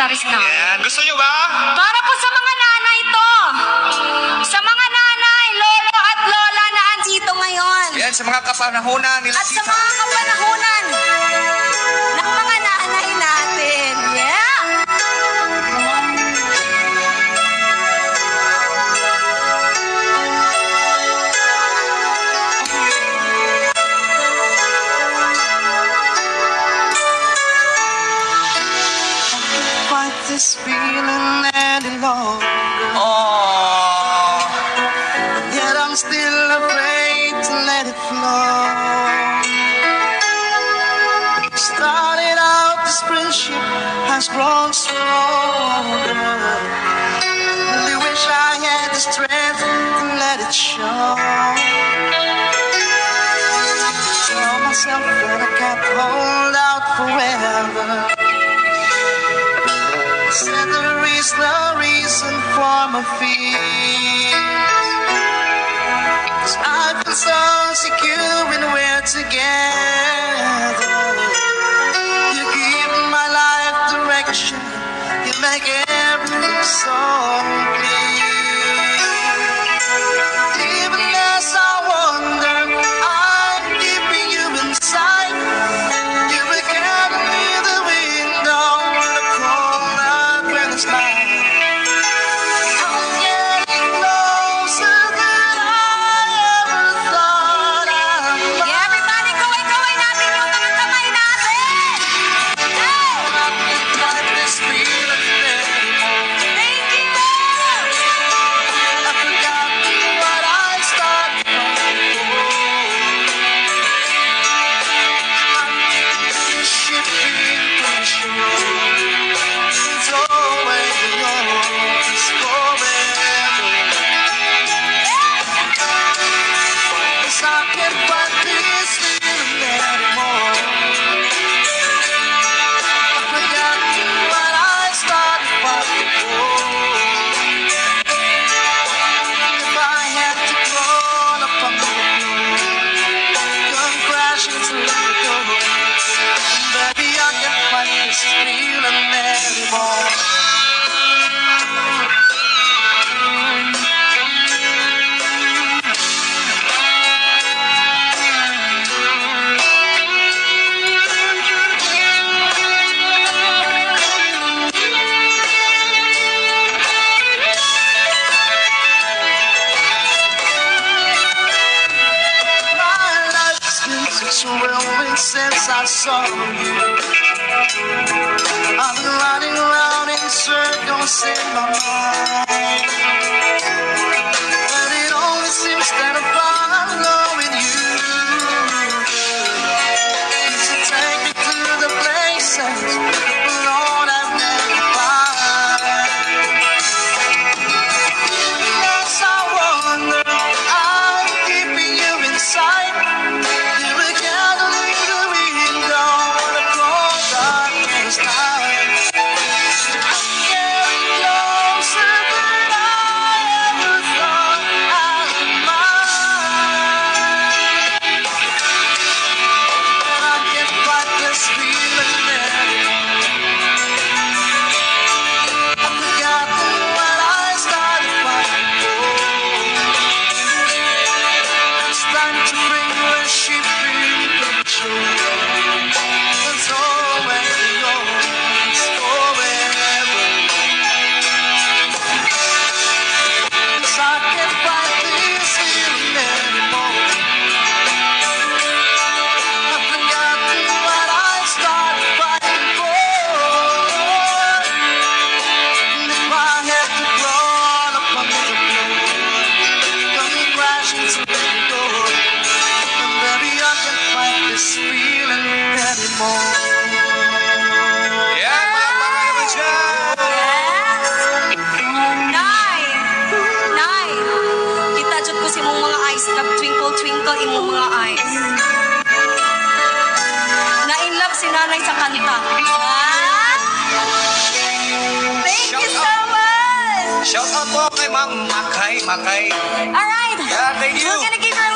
gitaris na. Yan. Gusto nyo ba? Para po sa mga nanay to. Sa mga nanay, lolo at lola na andito ngayon. Yan, sa mga kapanahonan nila At sa mga kapanahunan ng mga nanay natin. Yeah! Fight this feeling any longer. Oh. Yet I'm still afraid to let it flow. Started out, this friendship has grown stronger. Really wish I had the strength to let it show. Tell myself that I can't hold out forever. Said there is no reason for my fear. 'Cause I feel so secure when we're together. You give my life direction. You make everything so clear. Even as I wonder, I'm keeping you inside. You became me the window when the cold night when it's light. I'm getting closer than I ever thought I might. Yeah, everybody, kaway-kaway natin yung mga kamay natin! Hey! Fight this feeling anymore. Thank you! I forgot what I started from before. This ship being pushed it's always yours forever. 'Cause I can't fight this feeling anymore. I forgot what I started from before. If I had to crawl up on the floor, come crashing through the door, baby, I can't fight this feeling anymore. My life's been such a whirlwind since I saw you. I've been running around in circles in my mind, but it only seems that I'm following you. You should take me to the places, Lord, I've never found. Yes, I wonder, I'm keeping you inside. You were gathering the window on a cold darkness night. Getting closer than I ever thought I might. And I can't fight this feeling anymore. I've forgotten what I started fighting for. It's time to bring worship in control. It's always yours forever. 'Cause I can't fight this feeling anymore. I've forgotten what I started fighting for. And if I had to crawl up under the floor, come crashing through the door, and baby, I can't fight this feeling anymore. Yan, mga baka naman dyan. Nay! Nay! Kita jud ko si mong mga eyes. Nag-twinkle-twinkle imong mga eyes. Na-in-love si nanay sa kanta. Ah? Thank you so much! Shout out po kay Ma'am Makay. Alright! Yeah, thank you. We're gonna give her